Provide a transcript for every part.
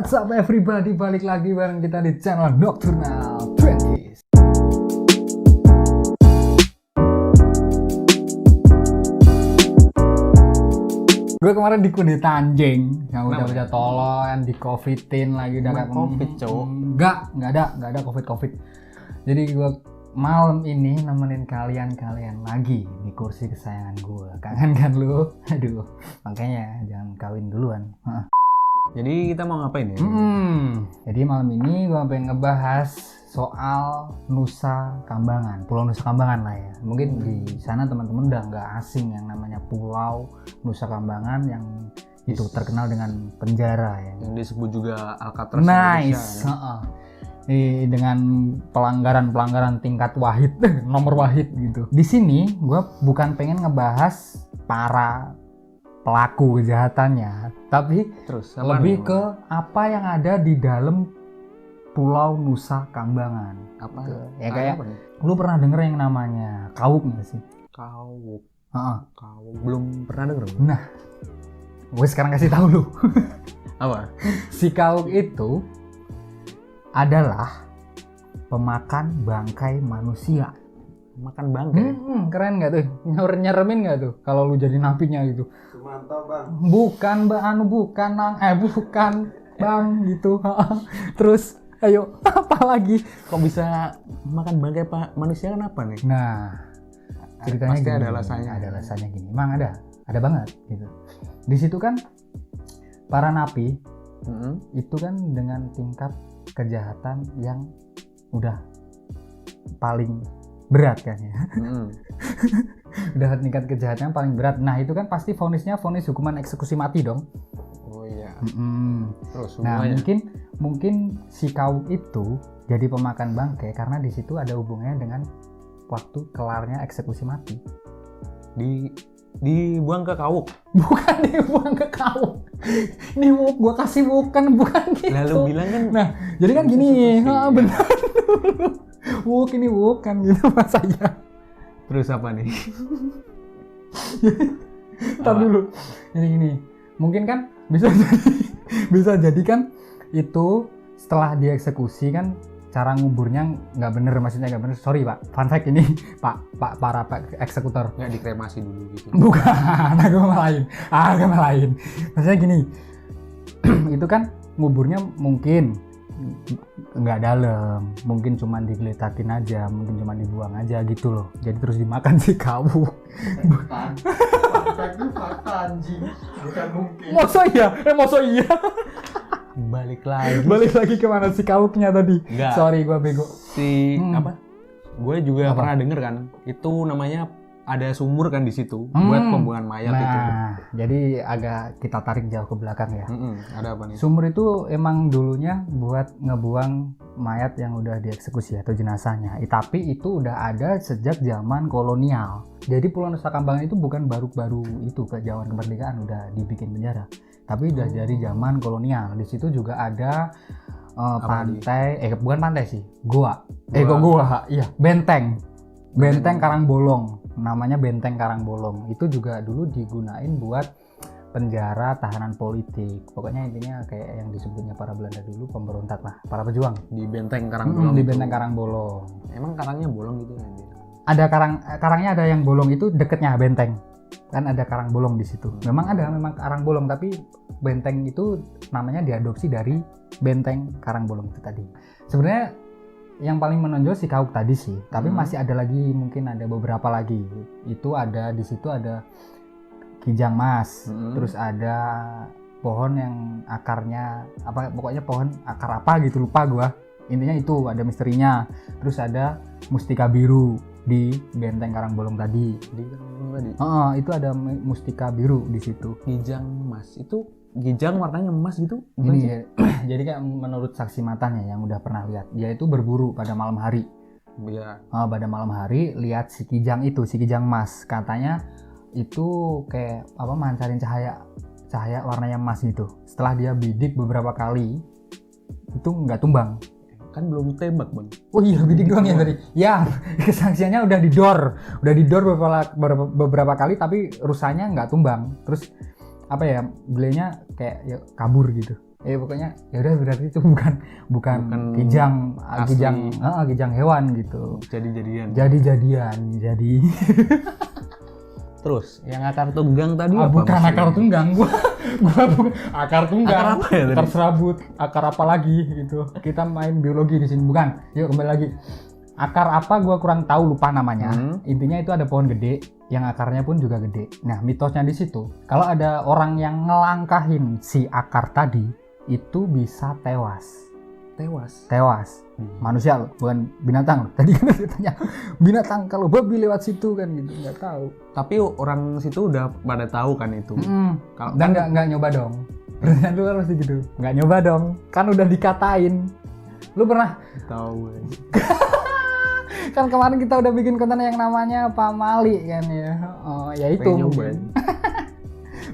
What's up everybody, balik lagi bareng kita di channel Nocturnal 20s. Gue kemarin dikudeta anjing yang udah tolol, yang di covidin lagi udah kayak covid cowok. Enggak ada covid. Jadi gue malam ini nemenin kalian lagi di kursi kesayangan gue. Kangen kan lu? Aduh, makanya jangan kawin duluan. Jadi kita mau ngapain ya? Jadi malam ini gue pengen ngebahas soal Nusa Kambangan, Pulau Nusa Kambangan lah ya. Mungkin di sana teman-teman udah nggak asing yang namanya Pulau Nusa Kambangan yang itu terkenal dengan penjara ya. Yang disebut juga Alcatraz Nice. Indonesia, ya. Dengan pelanggaran tingkat wahid, nomor wahid gitu. Di sini gue bukan pengen ngebahas para pelaku kejahatannya, tapi Terus lebih ke apa yang ada di dalam Pulau Nusa Kambangan. apa? Ya kayak apa nih? lu pernah denger yang namanya Kawuk nggak sih? Kawuk. Heeh. Kawuk belum pernah denger. Nah, gue sekarang kasih tahu lu. Apa? Si Kawuk itu adalah pemakan bangkai manusia. Makan bangkai. Keren nggak tuh? Nyeremin nggak tuh? Kalau lu jadi napinya gitu. Mantap bang. Bukan bukan bang gitu. Terus ayo apa lagi? Kok bisa makan bangkai manusia, kenapa nih? Nah, ceritanya Pasti gini, ada alasannya. Ada alasannya gini. Emang ada banget gitu. Di situ kan para napi itu kan dengan tingkat kejahatan yang udah paling berat kan ya. Udah tingkat kejahatan paling berat. Nah, itu kan pasti vonisnya vonis hukuman eksekusi mati dong. Oh iya. Terus Nah, hubungannya? mungkin si Kawuk itu jadi pemakan bangkai karena di situ ada hubungannya dengan waktu kelarnya eksekusi mati. Dibuang ke Kawuk. Bukan dibuang ke Kawuk. Ini gua kasih bukan gitu. Lalu bilang kan. Nah, jadi kan gini, Iya. benar. Wuk ini bukan gitu mas saya. Terus apa nih? Ntar dulu. Jadi gini, mungkin kan bisa jadi kan itu setelah dieksekusi kan cara nguburnya nggak bener, maksudnya nggak bener. Sorry pak, fun fact ini para eksekutor. Nggak dikremasi dulu gitu. Bukan, agama lain. Maksudnya gini, itu kan nguburnya mungkin nggak dalam, mungkin cuma digeletakin aja, mungkin cuma dibuang aja gitu loh. Jadi terus dimakan si Kawuk. Fakta anjing. Bukan mungkin. Masa iya? Balik lagi ke mana si Kawuknya tadi? Nggak. Sorry gua bego. apa? Gue juga Apa? pernah denger kan. Itu namanya ada sumur kan di situ buat pembuangan mayat itu. Nah, jadi agak kita tarik jauh ke belakang ya. Ada apa nih? Sumur itu emang dulunya buat ngebuang mayat yang udah dieksekusi atau jenazahnya. Tapi itu udah ada sejak zaman kolonial. Jadi Pulau Nusa Kambangan itu bukan baru-baru itu ke zaman kemerdekaan udah dibikin penjara. Tapi udah dari zaman kolonial. Di situ juga ada pantai, bukan pantai sih, goa. Iya, benteng Karangbolong. Namanya Benteng Karangbolong. Itu juga dulu digunain buat penjara tahanan politik. Pokoknya intinya kayak yang disebutnya para Belanda dulu, pemberontak lah, para pejuang. Di Benteng Karangbolong. Di Benteng Karangbolong. Emang karangnya bolong gitu kan? Ada karangnya ada yang bolong itu deketnya benteng. Kan ada karang bolong di situ. Memang karang bolong, tapi benteng itu namanya diadopsi dari Benteng Karangbolong itu tadi. Sebenarnya yang paling menonjol si Kawuk tadi sih, tapi masih ada lagi, mungkin ada beberapa lagi. Itu ada di situ ada kijang mas, terus ada pohon yang akarnya pokoknya pohon akar apa gitu, lupa gua. Intinya itu ada misterinya. Terus ada mustika biru di Benteng Karangbolong tadi. Itu ada mustika biru di situ. Kijang mas itu kijang warnanya emas gitu? Ini ya, jadi kayak menurut saksi matanya yang udah pernah lihat, dia itu berburu pada malam hari. Iya. Pada malam hari lihat si kijang mas, katanya itu kayak mancarin cahaya warnanya emas gitu. Setelah dia bidik beberapa kali itu nggak tumbang. Kan belum tembak bang. Oh iya, bidik doang ya tadi. Ya, kesaksiannya udah didor beberapa kali, tapi rusanya nggak tumbang. Terus belenya kayak ya, kabur gitu. Pokoknya ya udah berarti itu bukan Bukan kijang asli. kijang hewan gitu. Jadi-jadian. Jadi Terus yang akar tunggang tadi apa? bukan maksudnya? akar tunggang, gua bukan akar tunggang. Akar apa ya tadi? Akar serabut, akar apa lagi gitu. Kita main biologi di sini bukan. Yuk kembali lagi. Akar apa gua kurang tahu, lupa namanya. Intinya itu ada pohon gede yang akarnya pun juga gede. Nah, mitosnya di situ, kalau ada orang yang ngelangkahin si akar tadi itu bisa tewas. Tewas. Manusia loh, bukan binatang loh. Tadi kan ditanya binatang kalau babi lewat situ kan gitu, nggak tahu. Tapi orang situ udah pada tahu kan itu. Kalau Dan nggak nyoba dong. Pertanyaan lu kan pasti gitu. Nggak nyoba dong. Kan udah dikatain. Lu pernah? tahu. Kan kemarin kita udah bikin konten yang namanya pamali kan ya. Oh, ya itu. Pengen nyoba.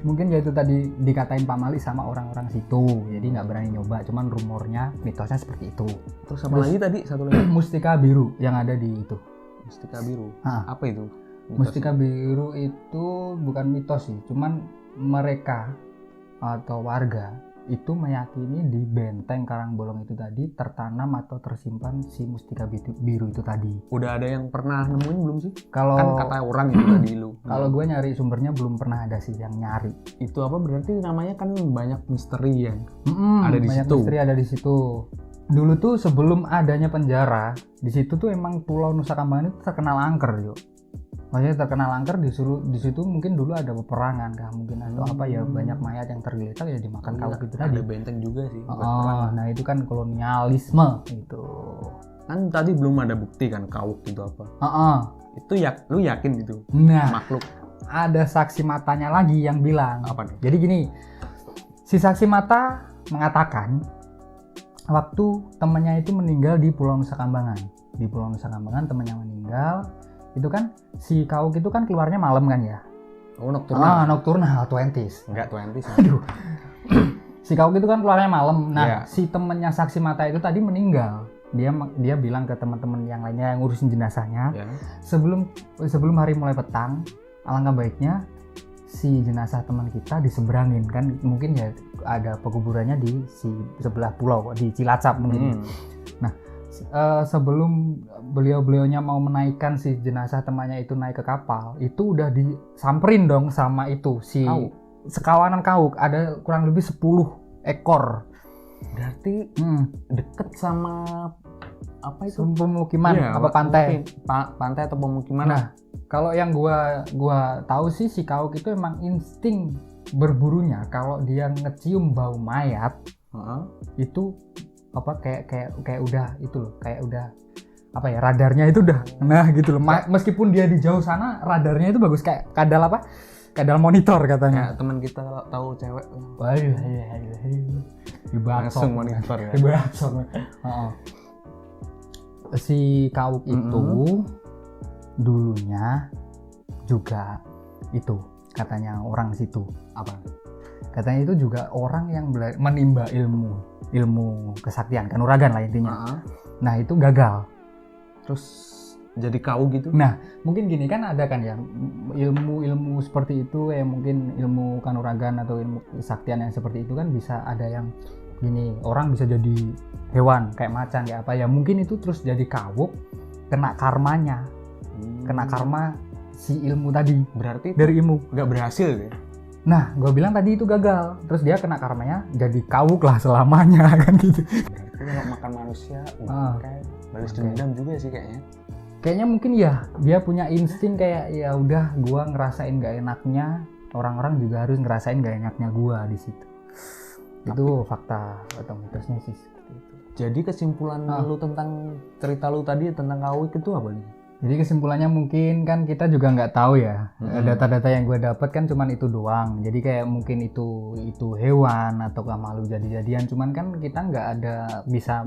Mungkin ya itu tadi dikatain pamali sama orang-orang situ. Jadi nggak berani nyoba. Cuman rumornya, mitosnya seperti itu. Terus apa lagi tadi? Satu lagi. Mustika biru yang ada di itu. Mustika biru. Ah. Apa itu? Mustika biru itu bukan mitos sih, cuman mereka atau warga itu meyakini di benteng Karangbolong itu tadi tertanam atau tersimpan si mustika biru itu tadi. Udah ada yang pernah nemuin belum sih? Kalau Kan kata orang itu tadi lu. kalau gue nyari sumbernya belum pernah ada sih yang nyari. Itu apa berarti namanya kan banyak misteri yang Ada di banyak situ. misteri ada di situ. Dulu tuh sebelum adanya penjara, di situ tuh emang Pulau Nusa Kambangan itu terkenal angker, yuk. Maksudnya terkenal angker di situ mungkin dulu ada peperangan kah mungkin atau apa ya, banyak mayat yang tergeletak ya dimakan kawuk itu tadi. Ada benteng juga sih. buat Oh, perang. nah itu kan kolonialisme itu. Kan tadi belum ada bukti kan kawuk itu apa. Itu lu yakin itu Nah, makhluk ada saksi matanya lagi yang bilang. apa nih? Jadi gini, si saksi mata mengatakan waktu temannya itu meninggal di Pulau Nusa Kambangan. Di Pulau Nusa Kambangan temannya meninggal, itu kan si kawuk itu kan keluarnya malam kan ya. Oh, nocturnal. Nocturnal 20s. Enggak 20 sih. Aduh. Si kawuk itu kan keluarnya malam. Nah, Iya. si temennya saksi mata itu tadi meninggal. Dia bilang ke teman-teman yang lainnya yang ngurusin jenazahnya, Ya. sebelum hari mulai petang, alangkah baiknya si jenazah teman kita diseberangin kan, mungkin ya ada pekuburannya di si sebelah pulau di Cilacap mungkin. Sebelum beliau-beliaunya mau menaikkan si jenazah temannya itu naik ke kapal, itu udah disamperin dong sama itu si Kawuk. sekawanan kawuk, ada kurang lebih 10 ekor. Berarti deket sama apa itu? Pemukiman Iya, apa pantai. pantai atau pemukiman. Nah, kalau yang gua tahu sih si kawuk itu emang insting berburunya kalau dia ngecium bau mayat Heeh. itu apa kayak udah itu loh, kayak udah apa ya, radarnya itu udah nah gitu loh. Meskipun dia di jauh sana radarnya itu bagus, kayak kadal monitor katanya. Kayak teman kita tahu cewek Waduh, langsung monitor ya. dibacok. Si kawuk itu dulunya juga itu katanya orang situ, Apa? katanya itu juga orang yang menimba ilmu kesaktian kanuragan lah intinya. Heeh. Nah itu gagal. Terus jadi kau gitu. Nah mungkin gini kan, ada kan ya ilmu seperti itu ya, mungkin ilmu kanuragan atau ilmu kesaktian yang seperti itu kan bisa ada yang gini, orang bisa jadi hewan kayak macan kayak apa ya, mungkin itu terus jadi kawuk, kena karmanya, kena karma si ilmu tadi Berarti dari ilmu. nggak berhasil ya. Nah gue bilang tadi itu gagal, terus dia kena karmanya jadi kawuk lah selamanya kan gitu. Berarti kalau makan manusia kayak balas Oke. dendam juga sih kayaknya. Kayaknya mungkin ya dia punya insting kayak ya udah gua ngerasain gak enaknya, orang-orang juga harus ngerasain gak enaknya gua di situ. Itu fakta atau mitosnya sih seperti itu. Jadi kesimpulan lu tentang cerita lu tadi tentang kawik itu apa nih? Jadi kesimpulannya mungkin kan kita juga nggak tahu ya, data-data yang gue dapat kan cuman itu doang. Jadi kayak mungkin itu hewan atau malu jadi-jadian, cuman kan kita nggak ada bisa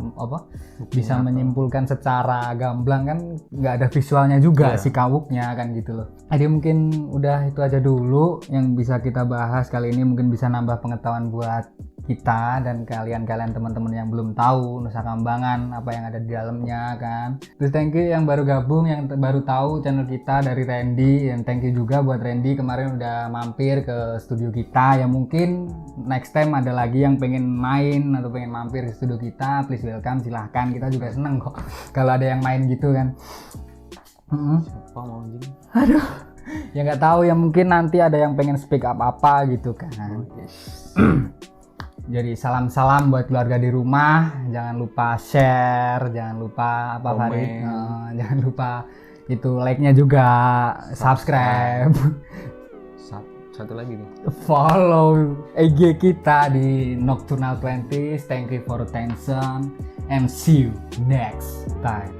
bisa menyimpulkan secara gamblang kan, nggak ada visualnya juga si kawuknya kan gitu loh. Jadi mungkin udah itu aja dulu yang bisa kita bahas kali ini, mungkin bisa nambah pengetahuan buat kita dan kalian teman-teman yang belum tahu Nusa Kambangan apa yang ada di dalamnya kan. Terus thank you yang baru gabung, yang baru tahu channel kita dari Randy, dan thank you juga buat Randy kemarin udah mampir ke studio kita. Ya mungkin next time ada lagi yang pengen main atau pengen mampir ke studio kita, please welcome, silahkan, kita juga seneng kok kalau ada yang main gitu kan. Siapa mau anjing? Aduh, ya nggak tahu ya, mungkin nanti ada yang pengen speak up apa gitu kan. Jadi salam-salam buat keluarga di rumah, jangan lupa share, jangan lupa apa Farid, jangan lupa itu like-nya juga, subscribe. Satu lagi nih, Follow IG kita di Nocturnal 20s. Thank you for attention and see you next time.